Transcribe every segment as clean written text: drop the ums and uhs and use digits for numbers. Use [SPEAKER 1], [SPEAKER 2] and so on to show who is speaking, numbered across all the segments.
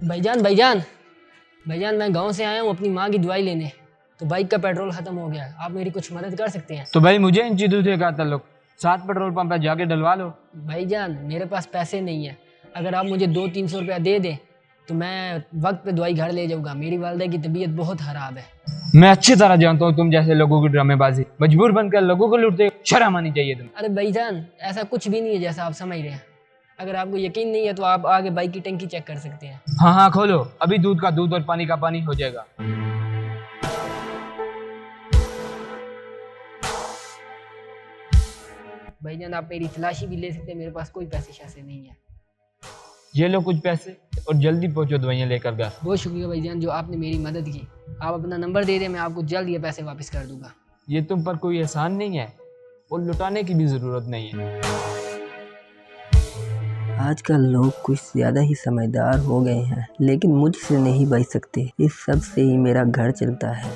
[SPEAKER 1] بھائی جان میں گاؤں سے آیا ہوں اپنی ماں کی دوائی لینے، تو بائک کا پیٹرول ختم ہو گیا ہے، آپ میری کچھ مدد کر سکتے ہیں؟
[SPEAKER 2] تو بھائی مجھے ان چیزوں سے کیا تعلق، 7 پیٹرول پمپ پہ جا کے ڈلوا لو۔
[SPEAKER 1] بھائی جان میرے پاس پیسے نہیں ہیں، اگر آپ مجھے 200-300 روپیہ دے دیں تو میں وقت پہ دوائی گھر لے جاؤں گا، میری والدہ کی طبیعت بہت خراب ہے۔
[SPEAKER 2] میں اچھی طرح جانتا ہوں تم جیسے لوگوں کی ڈرامے بازی مجبور بن کر لوگوں کو لوٹتے، شرم آنی چاہیے تم۔
[SPEAKER 1] ارے بھائی جان ایسا کچھ بھی نہیں ہے جیسا آپ سمجھ رہے ہیں، اگر آپ کو یقین نہیں ہے تو آپ آگے بائک کی ٹنکی چیک کر سکتے ہیں۔
[SPEAKER 2] ہاں کھولو، ابھی دودھ کا دودھ اور پانی کا پانی ہو جائے گا۔
[SPEAKER 1] بھائی جان آپ میری تلاشی بھی لے سکتے ہیں، میرے پاس کوئی پیسے شیسے نہیں ہیں۔
[SPEAKER 2] یہ لو کچھ پیسے اور جلدی پہنچو دوائیاں لے کر گھر۔
[SPEAKER 1] بہت شکریہ بھائی جان جو آپ نے میری مدد کی، آپ اپنا نمبر دے دیں میں آپ کو جلد یہ پیسے واپس کر دوں گا۔
[SPEAKER 2] یہ تم پر کوئی احسان نہیں ہے اور لٹانے کی بھی ضرورت نہیں ہے۔
[SPEAKER 3] آج کل لوگ کچھ زیادہ ہی سمجھدار ہو گئے ہیں، لیکن مجھ سے نہیں بچ سکتے، اس سب سے ہی میرا گھر چلتا ہے۔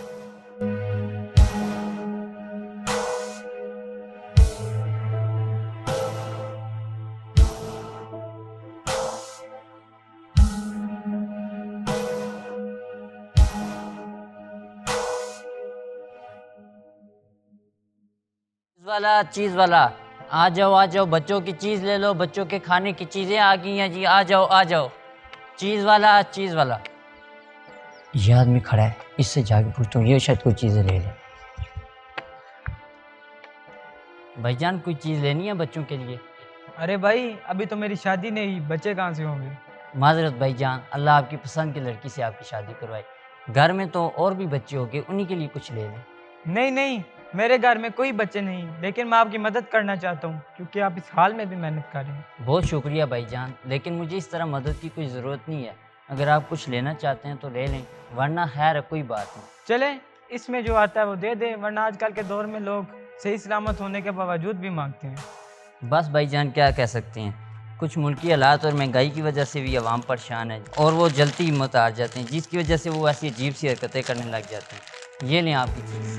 [SPEAKER 4] چیز والا آ جاؤ بچوں کی چیز لے لو، بچوں کے کھانے کی چیزیں آ گئی ہیں جی، آ جاؤ چیز والا۔ یہ آدمی کھڑا ہے، اس سے جا کے پوچھتا ہوں، یہ شاید کوئی چیزیں لے لے۔ بھائی جان کوئی چیز لینی ہے بچوں کے لیے؟
[SPEAKER 5] ارے بھائی ابھی تو میری شادی نہیں ہوئی، بچے کہاں سے ہوں گے؟
[SPEAKER 4] معذرت بھائی جان، اللہ آپ کی پسند کی لڑکی سے آپ کی شادی کروائی، گھر میں تو اور بھی بچے ہو گئے، انہی کے لیے کچھ لے لیں۔
[SPEAKER 5] نہیں میرے گھر میں کوئی بچے نہیں، لیکن میں آپ کی مدد کرنا چاہتا ہوں کیونکہ آپ اس حال میں بھی محنت کر رہے ہیں۔
[SPEAKER 4] بہت شکریہ بھائی جان، لیکن مجھے اس طرح مدد کی کوئی ضرورت نہیں ہے، اگر آپ کچھ لینا چاہتے ہیں تو لے لیں، ورنہ خیر کوئی بات نہیں۔
[SPEAKER 5] چلیں اس میں جو آتا ہے وہ دے دیں، ورنہ آج کل کے دور میں لوگ صحیح سلامت ہونے کے باوجود بھی مانگتے ہیں۔
[SPEAKER 4] بس بھائی جان کیا کہہ سکتے ہیں، کچھ ملکی حالات اور مہنگائی کی وجہ سے بھی عوام پریشان ہے اور وہ جلدی ہمت ہار جاتے ہیں، جس کی وجہ سے وہ ایسی عجیب سی حرکتیں کرنے لگ جاتے ہیں۔ یہ لیں آپ کی چیز۔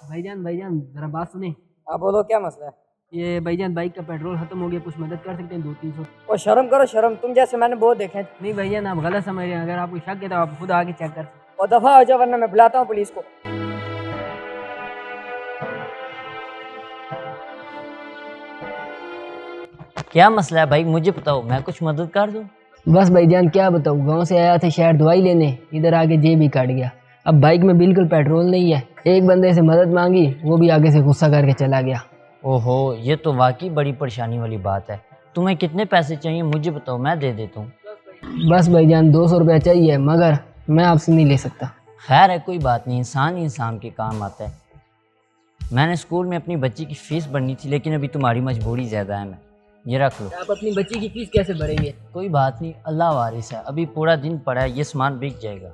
[SPEAKER 1] بھائی جان ذرا بات سنیں۔
[SPEAKER 6] آپ بولو کیا مسئلہ ہے؟
[SPEAKER 1] یہ بھائی جان بائک کا پیٹرول ختم ہو گیا، کچھ مدد کر سکتے ہیں 200-300؟
[SPEAKER 6] اور شرم کرو شرم، تم جیسے میں نے بہت دیکھے ہیں۔
[SPEAKER 1] نہیں بھائی جان آپ غلط سمجھ رہے ہیں، اگر آپ کو شک ہے تو آپ خود آگے چیک کر سکتے ہیں۔
[SPEAKER 6] اور دفعہ ہو جاؤ ورنہ میں بلاتا ہوں پولیس کو۔
[SPEAKER 4] کیا مسئلہ ہے بھائی مجھے بتاؤ، میں کچھ مدد کر دوں؟
[SPEAKER 1] بس بھائی جان کیا بتاؤں، گاؤں سے آیا تھا شہر دوائی لینے، ادھر آگے جیب ہی کاٹ گیا، اب بائک میں بالکل پیٹرول نہیں ہے، ایک بندے سے مدد مانگی وہ بھی آگے سے غصہ کر کے چلا گیا۔
[SPEAKER 4] اوہو یہ تو واقعی بڑی پریشانی والی بات ہے، تمہیں کتنے پیسے چاہیے مجھے بتاؤ، میں دے دیتا ہوں۔
[SPEAKER 1] بس بھائی جان 200 روپیہ چاہیے، مگر میں آپ سے نہیں لے سکتا۔
[SPEAKER 4] خیر ہے کوئی بات نہیں، انسان ہی انسان کے کام آتا ہے۔ میں نے اسکول میں اپنی بچی کی فیس بھرنی تھی، لیکن ابھی تمہاری مجبوری زیادہ ہے، میں یہ رکھ لو۔
[SPEAKER 1] آپ اپنی بچی کی فیس کیسے بھریں گے؟
[SPEAKER 4] کوئی بات نہیں، اللہ وارث ہے، ابھی پورا دن پڑا ہے، یہ سامان بک جائے گا۔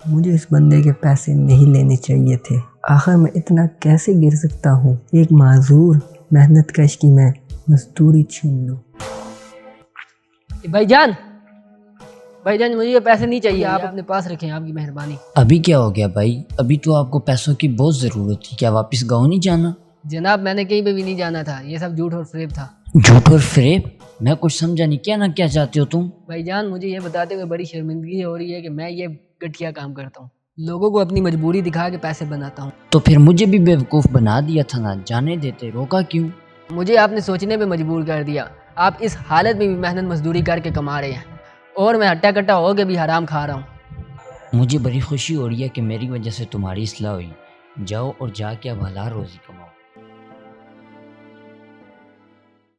[SPEAKER 3] مجھے اس بندے کے پیسے نہیں لینے چاہیے تھے، آخر میں اتنا کیسے گر سکتا ہوں؟ ایک معذور محنت کش کی میں مزدوری چھین لوں۔
[SPEAKER 1] بھائی جان مجھے یہ پیسے نہیں چاہیے، آپ اپنے پاس رکھیں، آپ کی مہربانی۔
[SPEAKER 4] ابھی کیا ہو گیا بھائی، ابھی تو آپ کو پیسوں کی بہت ضرورت تھی، کیا واپس گاؤں نہیں جانا؟
[SPEAKER 1] جناب میں نے کہیں پہ بھی نہیں جانا تھا، یہ سب جھوٹ اور فریب تھا۔
[SPEAKER 4] جھوٹ اور فریب؟ میں کچھ سمجھا نہیں، کیا نہ کیا چاہتے ہو تم؟
[SPEAKER 1] بھائی جان مجھے یہ بتاتے ہوئے بڑی شرمندگی ہو رہی ہے کہ میں یہ گٹھیا کام کرتا ہوں، لوگوں کو اپنی مجبوری دکھا کے پیسے بناتا ہوں۔
[SPEAKER 4] تو پھر مجھے بھی بیوقوف بنا دیا تھا نا، جانے دیتے، روکا کیوں؟
[SPEAKER 1] مجھے آپ نے سوچنے پہ مجبور کر دیا، آپ اس حالت میں بھی محنت مزدوری کر کے کما رہے ہیں اور میں ہٹا کٹا ہو کے بھی حرام کھا رہا ہوں۔
[SPEAKER 4] مجھے بڑی خوشی ہو رہی ہے کہ میری وجہ سے تمہاری اصلاح ہوئی، جاؤ اور جا کے اب حلال روزی کماؤ۔